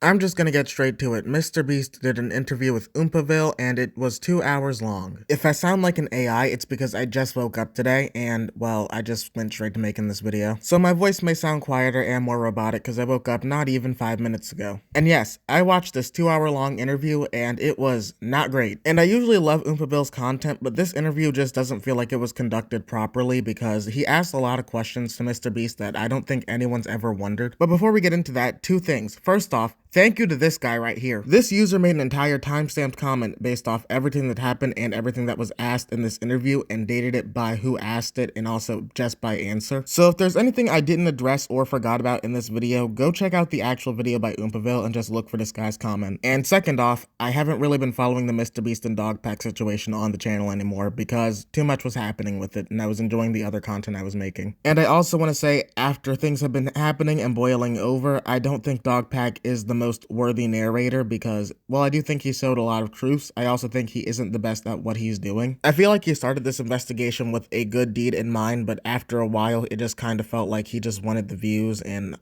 I'm just gonna get straight to it. MrBeast did an interview with Oompaville, and it was 2 hours long. If I sound like an AI, it's because I just woke up today, and, well, I just went straight to making this video. So my voice may sound quieter and more robotic because I woke up not even 5 minutes ago. And yes, I watched this 2-hour long interview, and it was not great. And I usually love Oompaville's content, but this interview just doesn't feel like it was conducted properly because he asked a lot of questions to MrBeast that I don't think anyone's ever wondered. But before we get into that, two things. First off, thank you to this guy right here. This user made an entire timestamped comment based off everything that happened and everything that was asked in this interview and dated it by who asked it and also just by answer. So if there's anything I didn't address or forgot about in this video, go check out the actual video by Oompaville and just look for this guy's comment. And second off, I haven't really been following the MrBeast and Dogpack situation on the channel anymore because too much was happening with it and I was enjoying the other content I was making. And I also want to say, after things have been happening and boiling over, I don't think Dogpack is the most worthy narrator because, while I do think he showed a lot of truths, I also think he isn't the best at what he's doing. I feel like he started this investigation with a good deed in mind, but after a while, it just kind of felt like he just wanted the views and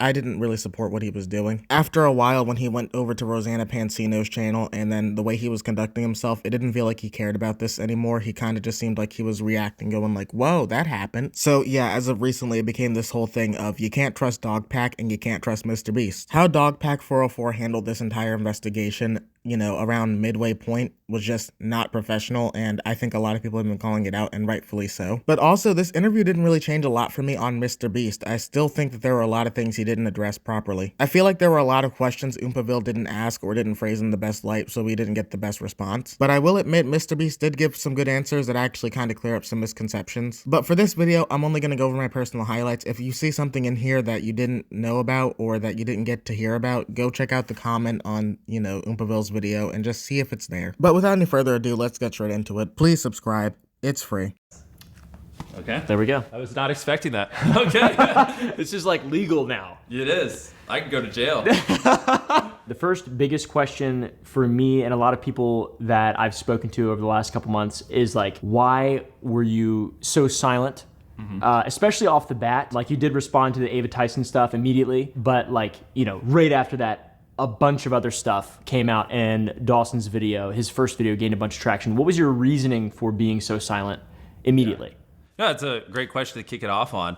I didn't really support what he was doing. After a while, when he went over to Rosanna Pansino's channel and then the way he was conducting himself, it didn't feel like he cared about this anymore. He kind of just seemed like he was reacting, going like, whoa, that happened. So yeah, as of recently, it became this whole thing of you can't trust Dogpack and you can't trust MrBeast. How Dogpack 404 handled this entire investigation, you know, around midway point was just not professional, and I think a lot of people have been calling it out, and rightfully so. But also, this interview didn't really change a lot for me on MrBeast. I still think that there were a lot of things he didn't address properly. I feel like there were a lot of questions Oompaville didn't ask or didn't phrase in the best light, so we didn't get the best response. But I will admit, MrBeast did give some good answers that actually kind of clear up some misconceptions. But for this video, I'm only going to go over my personal highlights. If you see something in here that you didn't know about or that you didn't get to hear about, go check out the comment on, you know, Oompaville's video and just see if it's there. But without any further ado, let's get straight into it. Please subscribe. It's free. Okay. There we go. I was not expecting that. Okay. This is like legal now. It is. I could go to jail. The first biggest question for me and a lot of people that I've spoken to over the last couple months is like, why were you so silent? Especially off the bat. Like, you did respond to the Ava Tyson stuff immediately, but like, you know, right after that, a bunch of other stuff came out, and Dawson's video, his first video, gained a bunch of traction. What was your reasoning for being so silent immediately? No, it's a great question to kick it off on.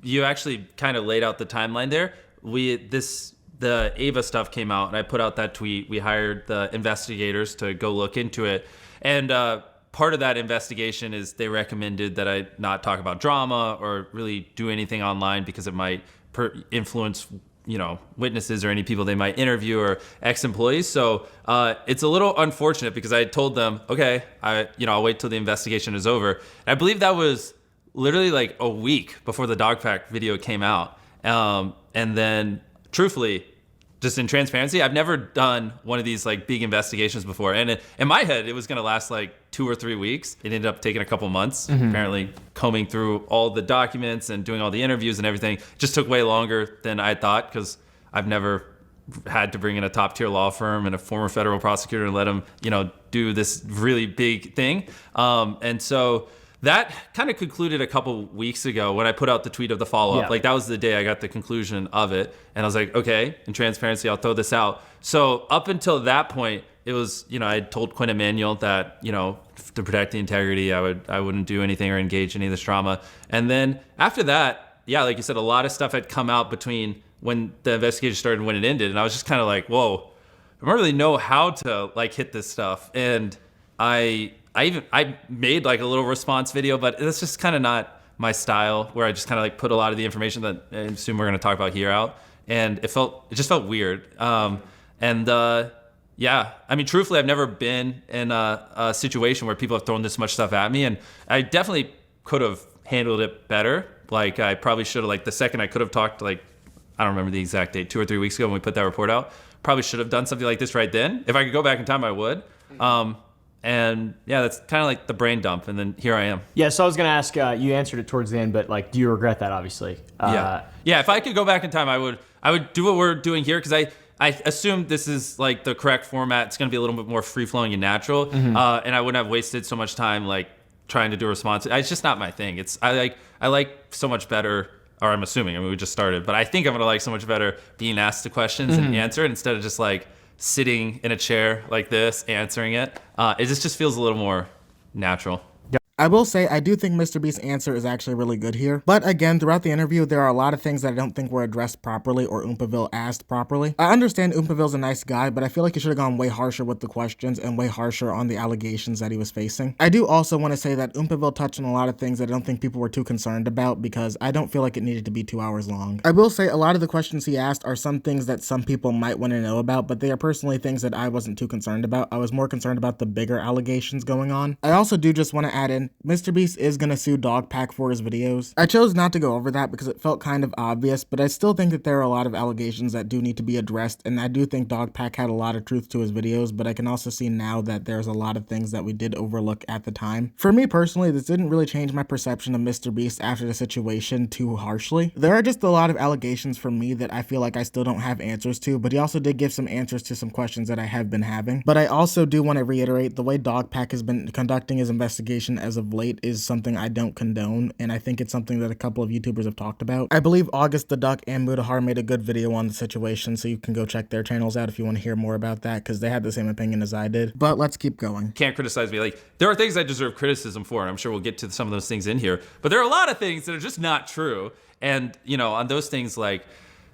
You actually kind of laid out the timeline there. The Ava stuff came out, and I put out that tweet. We hired the investigators to go look into it, and part of that investigation is they recommended that I not talk about drama or really do anything online because it might influence, you know, witnesses or any people they might interview or ex-employees. So it's a little unfortunate because I told them, okay, I'll wait till the investigation is over. And I believe that was literally like a week before the Dogpack video came out. And then truthfully, just in transparency, I've never done one of these like big investigations before. And in my head, it was gonna last like 2 or 3 weeks. It ended up taking a couple months, apparently combing through all the documents and doing all the interviews and everything. It just took way longer than I thought because I've never had to bring in a top tier law firm and a former federal prosecutor and let them, you know, do this really big thing. And so that kind of concluded a couple weeks ago when I put out the tweet of the follow-up. Yeah. Like, that was the day I got the conclusion of it. And I was like, okay, in transparency, I'll throw this out. So up until that point, it was, you know, I told Quinn Emanuel that, you know, to protect the integrity, I wouldn't do anything or engage in any of this drama. And then after that, yeah, like you said, a lot of stuff had come out between when the investigation started and when it ended. And I was just kind of like, whoa, I don't really know how to like hit this stuff. And I made like a little response video, but that's just kind of not my style, where I just kind of like put a lot of the information that I assume we're going to talk about here out. And it just felt weird. Yeah, I mean, truthfully, I've never been in a situation where people have thrown this much stuff at me, and I definitely could have handled it better. Like, I probably should have, like, the second I could have talked, like, I don't remember the exact date, 2 or 3 weeks ago when we put that report out, probably should have done something like this right then. If I could go back in time, I would. And yeah, that's kind of like the brain dump, and then here I am. Yeah, so I was gonna ask, you answered it towards the end, but like, do you regret that, obviously? Yeah, if I could go back in time, I would do what we're doing here, because I assume this is like the correct format. It's gonna be a little bit more free-flowing and natural, and I wouldn't have wasted so much time like trying to do a response. It's just not my thing. I like so much better or I'm assuming, I mean, we just started, but I think I'm gonna like so much better being asked the questions and answer it instead of just like sitting in a chair like this, answering it. It just feels a little more natural. I will say, I do think MrBeast's answer is actually really good here. But again, throughout the interview, there are a lot of things that I don't think were addressed properly or Oompaville asked properly. I understand Oompaville's a nice guy, but I feel like he should have gone way harsher with the questions and way harsher on the allegations that he was facing. I do also want to say that Oompaville touched on a lot of things that I don't think people were too concerned about because I don't feel like it needed to be 2 hours long. I will say a lot of the questions he asked are some things that some people might want to know about, but they are personally things that I wasn't too concerned about. I was more concerned about the bigger allegations going on. I also do just want to add in, MrBeast is gonna sue Dogpack for his videos. I chose not to go over that because it felt kind of obvious, but I still think that there are a lot of allegations that do need to be addressed, and I do think Dogpack had a lot of truth to his videos, but I can also see now that there's a lot of things that we did overlook at the time. For me personally, this didn't really change my perception of MrBeast after the situation too harshly. There are just a lot of allegations from me that I feel like I still don't have answers to, but he also did give some answers to some questions that I have been having. But I also do want to reiterate, the way Dogpack has been conducting his investigation as of late is something I don't condone, and I think it's something that a couple of YouTubers have talked about. I believe August the Duck and Mudahar made a good video on the situation, so you can go check their channels out if you want to hear more about that, because they had the same opinion as I did. But let's keep going. Can't criticize me. Like, there are things I deserve criticism for, and I'm sure we'll get to some of those things in here, but there are a lot of things that are just not true. And, you know, on those things, like,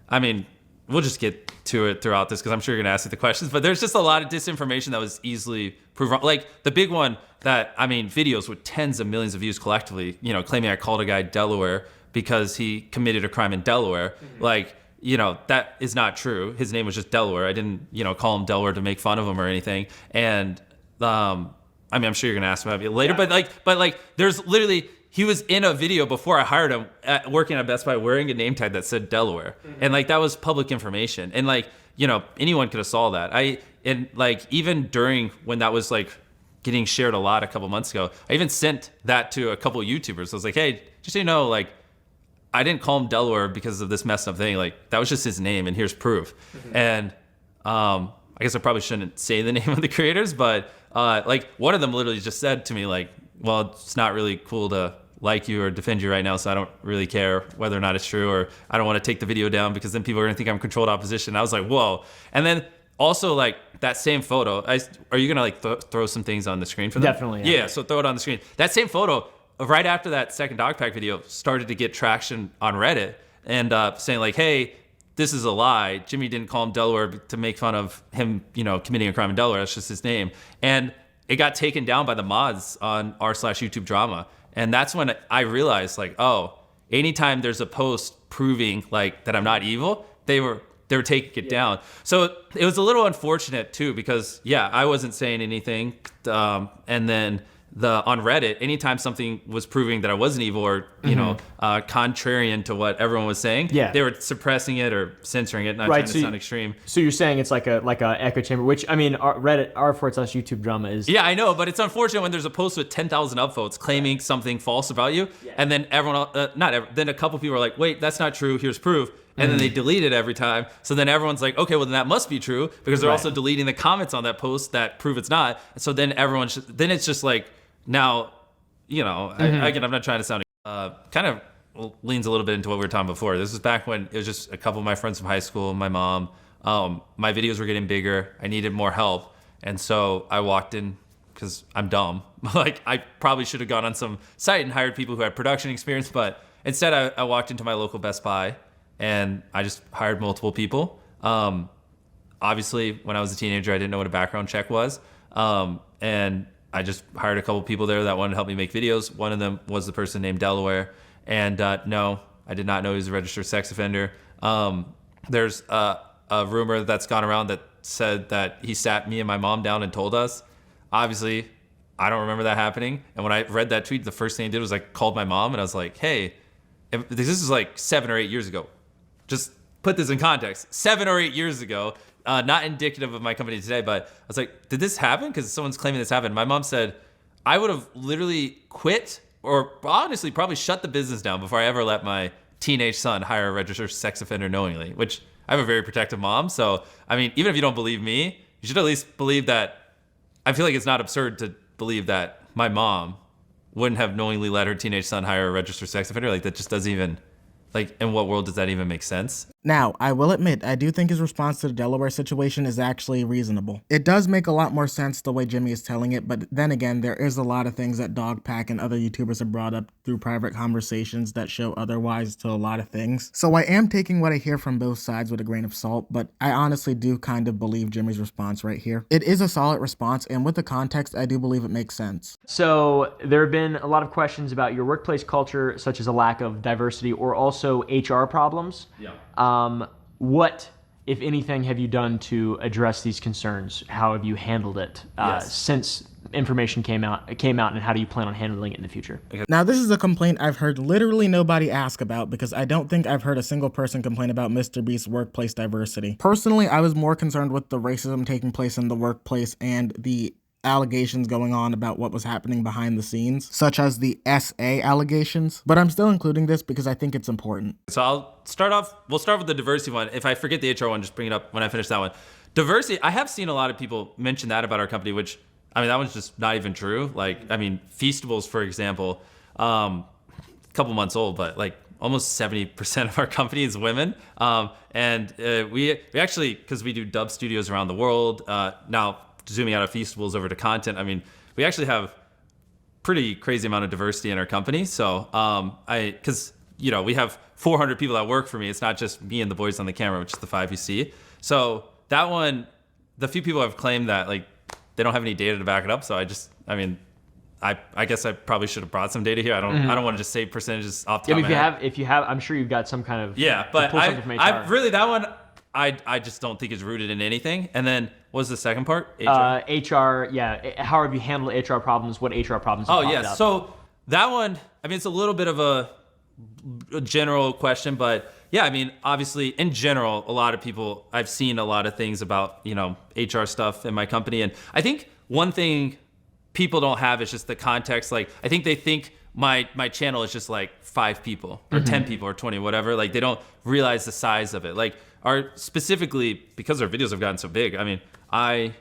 I mean, we'll just get to it throughout this because I'm sure you're gonna ask me the questions, but there's just a lot of disinformation that was easily proved wrong. Like the big one that, I mean, videos with tens of millions of views collectively, you know, claiming I called a guy Delaware because he committed a crime in Delaware. Like, you know, that is not true. His name was just Delaware. I didn't, you know, call him Delaware to make fun of him or anything. And, I mean, I'm sure you're gonna ask about it later, Yeah. but like, there's literally, he was in a video before I hired him working at Best Buy wearing a name tag that said Delaware. And like, that was public information. And like, you know, anyone could have saw that. And like, even during when that was like getting shared a lot a couple months ago, I even sent that to a couple of YouTubers. I was like, hey, just so you know, like, I didn't call him Delaware because of this messed up thing. Like, that was just his name and here's proof. And I guess I probably shouldn't say the name of the creators, but like one of them literally just said to me like, well, it's not really cool to like you or defend you right now, so I don't really care whether or not it's true, or I don't want to take the video down because then people are gonna think I'm controlled opposition. I was like, whoa. And then also like that same photo, are you gonna like throw some things on the screen for them? Definitely. Yeah, so throw it on the screen. That same photo, right after that second Dogpack video, started to get traction on Reddit and saying like, hey, this is a lie. Jimmy didn't call him Delaware to make fun of him, you know, committing a crime in Delaware. That's just his name. And it got taken down by the mods on r/YouTube drama. And that's when I realized like, oh, anytime there's a post proving like that I'm not evil, they were taking it down. So it was a little unfortunate too, because yeah, I wasn't saying anything. And then on Reddit, anytime something was proving that I wasn't evil or, you know, contrarian to what everyone was saying, they were suppressing it or censoring it, not trying to sound extreme. So you're saying it's like a echo chamber, which I mean, Reddit, r/YouTube drama is. Yeah, I know, but it's unfortunate when there's a post with 10,000 upvotes claiming something false about you, and then then a couple people are like, wait, that's not true, here's proof. And then they delete it every time. So then everyone's like, okay, well then that must be true, because they're also deleting the comments on that post that prove it's not. So then then it's just like, now, you know, again, I'm not trying to sound kind of leans a little bit into what we were talking before. This was back when it was just a couple of my friends from high school, my mom. My videos were getting bigger. I needed more help. And so I walked in, because I'm dumb. Like, I probably should have gone on some site and hired people who had production experience, but instead I walked into my local Best Buy and I just hired multiple people. Obviously, when I was a teenager, I didn't know what a background check was. And I just hired a couple people there that wanted to help me make videos. One of them was the person named Delaware. And no, I did not know he was a registered sex offender. There's a rumor that's gone around that said that he sat me and my mom down and told us. Obviously, I don't remember that happening. And when I read that tweet, the first thing I did was I called my mom and I was like, hey, this is like 7 or 8 years ago. Just put this in context. 7 or 8 years ago. Not indicative of my company today, but I was like, did this happen? Because someone's claiming this happened. My mom said, I would have literally quit or honestly probably shut the business down before I ever let my teenage son hire a registered sex offender knowingly, which I have a very protective mom. So, I mean, even if you don't believe me, you should at least believe that. I feel like it's not absurd to believe that my mom wouldn't have knowingly let her teenage son hire a registered sex offender. Like, that just doesn't even Like, in what world does that even make sense? Now, I will admit, I do think his response to the Delaware situation is actually reasonable. It does make a lot more sense the way Jimmy is telling it, but then again, there is a lot of things that Dogpack and other YouTubers have brought up through private conversations that show otherwise to a lot of things. So I am taking what I hear from both sides with a grain of salt, but I honestly do kind of believe Jimmy's response right here. It is a solid response, and with the context, I do believe it makes sense. So there have been a lot of questions about your workplace culture, such as a lack of diversity or also HR problems. Yeah. What, if anything, have you done to address these concerns? How have you handled it since information came out, and how do you plan on handling it in the future? Now, this is a complaint I've heard literally nobody ask about because I don't think I've heard a single person complain about MrBeast's workplace diversity. Personally, I was more concerned with the racism taking place in the workplace and the allegations going on about what was happening behind the scenes, such as the SA allegations, but I'm still including this because I think it's important. So we'll start with the diversity one. If I forget the HR one, just bring it up when I finish that one. Diversity, I have seen a lot of people mention that about our company, which, I mean, that one's just not even true. Like, I mean, Feastables, for example, a couple months old, but like almost 70% of our company is women. And we actually, because we do dub studios around the world, now zooming out of Feastables over to content, I mean, we actually have pretty crazy amount of diversity in our company. So because, you know, we have 400 people that work for me. It's not just me and the boys on the camera, which is the 5 you see. So that one, the few people have claimed that, like, they don't have any data to back it up. So I guess I probably should have brought some data here. I don't want to just say percentages off the top of my head. If you have, I'm sure you've got some kind of but pull something from HR. I really, that one, I just don't think is rooted in anything. And then what was the second part? HR, yeah. How have you handled HR problems? What HR problems have popped up? So that one, I mean, it's a little bit of a general question, but yeah, I mean, obviously, in general, a lot of people, I've seen a lot of things about, you know, HR stuff in my company. And I think one thing people don't have is just the context. Like, I think they think my channel is just like 5 people or 10 people or 20, whatever. Like, they don't realize the size of it. Like, specifically because our videos have gotten so big, I mean, I'm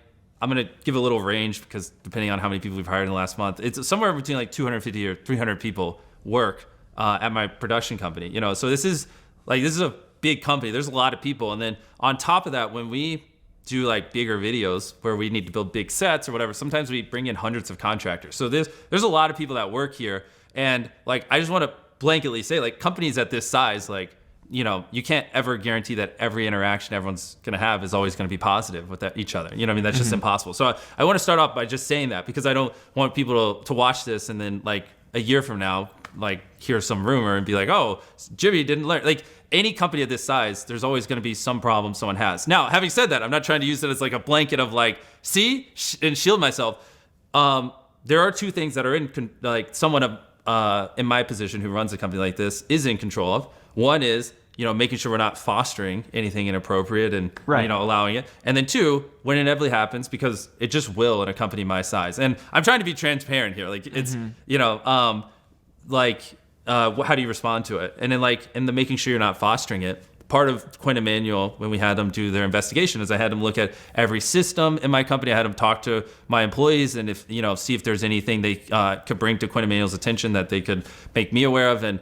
going to give a little range because depending on how many people we've hired in the last month, it's somewhere between like 250 or 300 people work at my production company, you know? So this is a big company. There's a lot of people. And then on top of that, when we do like bigger videos where we need to build big sets or whatever, sometimes we bring in hundreds of contractors. So there's a lot of people that work here. And like, I just want to blanketly say, like, companies at this size, like, you know, you can't ever guarantee that every interaction everyone's going to have is always going to be positive with each other. You know what I mean? That's just impossible. So I want to start off by just saying that because I don't want people to watch this and then like a year from now, like hear some rumor and be like, oh, Jimmy didn't learn. Like, any company of this size, there's always going to be some problem someone has. Now, having said that, I'm not trying to use it as like a blanket of like, and shield myself. There are 2 things that are like someone in my position who runs a company like this is in control of. One is, you know, making sure we're not fostering anything inappropriate and, you know, allowing it. And then 2, when it inevitably happens, because it just will in a company my size. And I'm trying to be transparent here. Like, it's, you know, how do you respond to it? And then and the making sure you're not fostering it. Part of Quinn Emanuel, when we had them do their investigation, is I had them look at every system in my company. I had them talk to my employees and see if there's anything they could bring to Quinn Emanuel's attention that they could make me aware of. And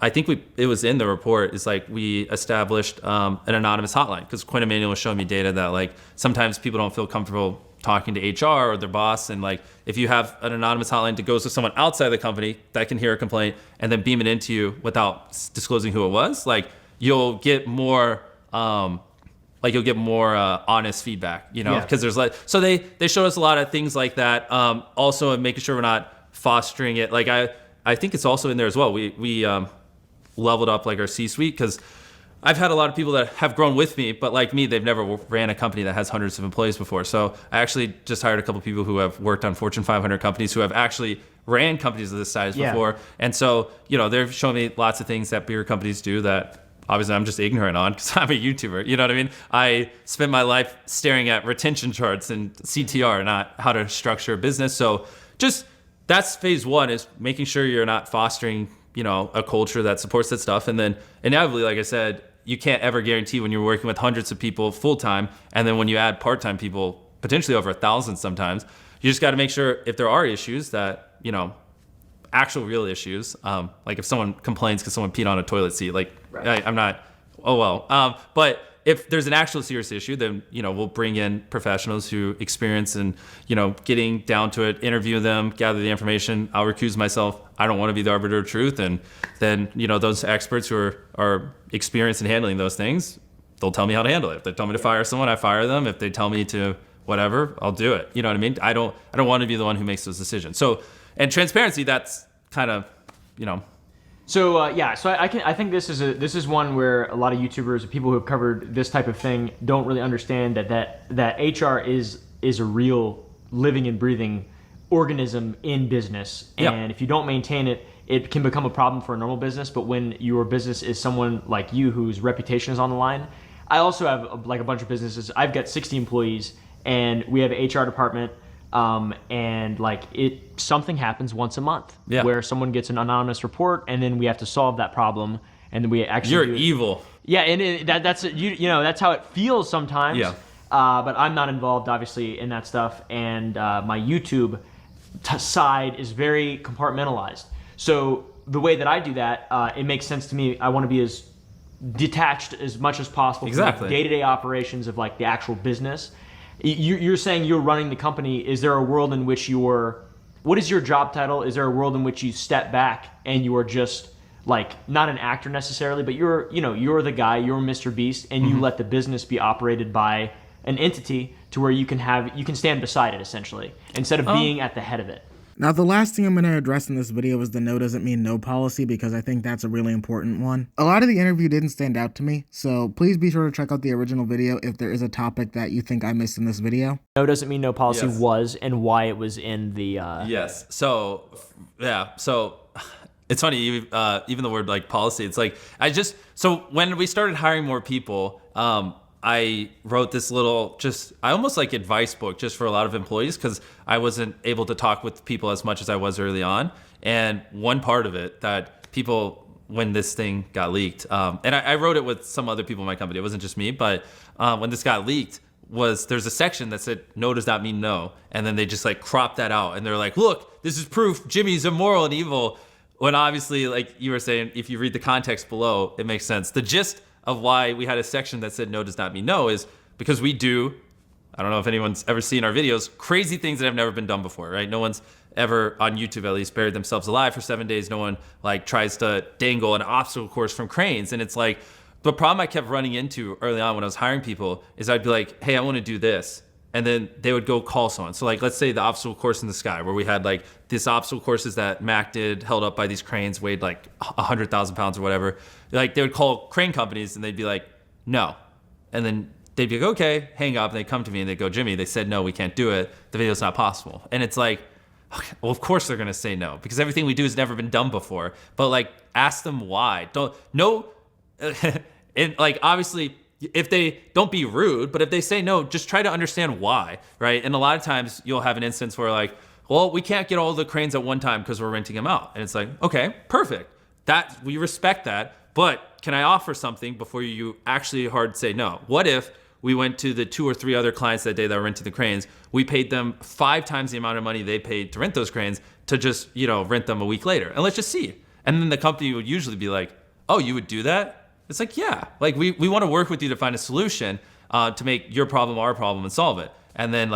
I think it was in the report, is like we established an anonymous hotline because Quinn Emanuel was showing me data that like sometimes people don't feel comfortable talking to HR or their boss, and like if you have an anonymous hotline that goes to someone outside the company that can hear a complaint and then beam it into you without disclosing who it was, like you'll get more honest feedback, you know, because there's like, so they showed us a lot of things like that. Also making sure we're not fostering it. Like I think it's also in there as well. We leveled up like our C-suite because I've had a lot of people that have grown with me, but like me, they've never ran a company that has hundreds of employees before. So I actually just hired a couple of people who have worked on Fortune 500 companies who have actually ran companies of this size before. And so, you know, they've shown me lots of things that bigger companies do that obviously I'm just ignorant on because I'm a YouTuber. You know what I mean? I spend my life staring at retention charts and CTR, not how to structure a business. So just that's phase 1, is making sure you're not fostering, you know, a culture that supports that stuff. And then inevitably, like I said, you can't ever guarantee when you're working with hundreds of people full time, and then when you add part-time people, potentially over 1,000 sometimes, you just got to make sure if there are issues that, you know, actual real issues, like if someone complains because someone peed on a toilet seat, like I'm not, oh well. But if there's an actual serious issue, then, we'll bring in professionals who experience and, getting down to it, interview them, gather the information. I'll recuse myself. I don't want to be the arbiter of truth. And then, those experts who are experienced in handling those things, they'll tell me how to handle it. If they tell me to fire someone, I fire them. If they tell me to whatever, I'll do it. You know what I mean? I don't want to be the one who makes those decisions. So, and transparency, that's kind of, So I think this is one where a lot of YouTubers, people who have covered this type of thing, don't really understand that HR is a real living and breathing organism in business, and if you don't maintain it, it can become a problem for a normal business. But when your business is someone like you whose reputation is on the line, I also have a bunch of businesses. I've got 60 employees, and we have an HR department. And something happens once a month where someone gets an anonymous report, and then we have to solve that problem, and then we actually You're evil. Yeah, and that's how it feels sometimes. Yeah. But I'm not involved, obviously, in that stuff, and my YouTube side is very compartmentalized. So the way that I do that, it makes sense to me. I want to be as detached as much as possible from the day-to-day operations of the actual business. You're saying you're running the company. Is there a world in which what is your job title? Is there a world in which you step back and you are just not an actor necessarily, but you're the guy, you're Mr. Beast, and you let the business be operated by an entity to where you can stand beside it, essentially, instead of being at the head of it? Now, the last thing I'm going to address in this video is the no doesn't mean no policy, because I think that's a really important one. A lot of the interview didn't stand out to me, so please be sure to check out the original video if there is a topic that you think I missed in this video. No doesn't mean no policy was, and why it was in the... Yes. So, yeah. So, it's funny, even the word policy, it's so when we started hiring more people, I wrote this little, I almost advice book just for a lot of employees, because I wasn't able to talk with people as much as I was early on. And one part of it that people, when this thing got leaked, and I wrote it with some other people in my company, it wasn't just me, but when this got leaked, there's a section that said no does not mean no. And then they just cropped that out. And they're like, look, this is proof Jimmy's immoral and evil. When obviously, like you were saying, if you read the context below, it makes sense. The gist of why we had a section that said no does not mean no is because we do, I don't know if anyone's ever seen our videos, crazy things that have never been done before, right? No one's ever, on YouTube at least, buried themselves alive for 7 days. No one tries to dangle an obstacle course from cranes. And it's the problem I kept running into early on when I was hiring people is I'd be like, hey, I want to do this. And then they would go call someone. So let's say the obstacle course in the sky, where we had this obstacle courses that Mac did, held up by these cranes, weighed 100,000 pounds or whatever. They would call crane companies and they'd be like, no. And then they'd be like, okay, hang up. And they'd come to me and they'd go, Jimmy, they said no, we can't do it. The video's not possible. And it's okay, well, of course they're gonna say no, because everything we do has never been done before. But ask them why. And obviously, if they don't be rude, but if they say no, just try to understand why, right? And a lot of times you'll have an instance where well, we can't get all the cranes at one time because we're renting them out. And it's okay, perfect. We respect that, but can I offer something before you actually hard say no? What if we went to the 2 or 3 other clients that day that were renting the cranes, we paid them 5 times the amount of money they paid to rent those cranes to just, rent them a week later. And let's just see. And then the company would usually be like, oh, you would do that? It's yeah, we want to work with you to find a solution to make your problem our problem and solve it. And then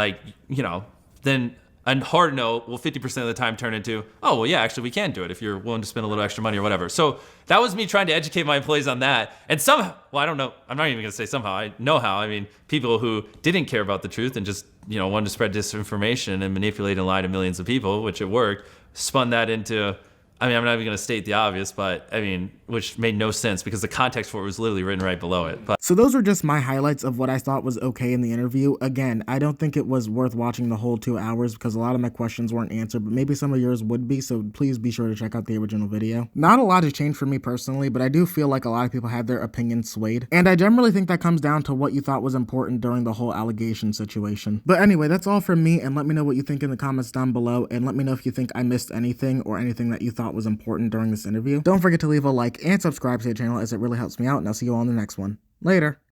then a hard no will 50% of the time turn into, oh, well, yeah, actually we can do it if you're willing to spend a little extra money or whatever. So that was me trying to educate my employees on that. And somehow, well, I don't know, I'm not even going to say somehow, I know how. I mean, people who didn't care about the truth and just, wanted to spread disinformation and manipulate and lie to millions of people, which it worked, spun that into, I'm not even going to state the obvious, but which made no sense because the context for it was literally written right below it. But so those were just my highlights of what I thought was okay in the interview. Again, I don't think it was worth watching the whole 2 hours because a lot of my questions weren't answered, but maybe some of yours would be, so please be sure to check out the original video. Not a lot has changed for me personally, but I do feel like a lot of people had their opinions swayed, and I generally think that comes down to what you thought was important during the whole allegation situation. But anyway, that's all from me, and let me know what you think in the comments down below, and let me know if you think I missed anything or anything that you thought was important during this interview. Don't forget to leave a like and subscribe to the channel as it really helps me out, and I'll see you all in the next one. Later.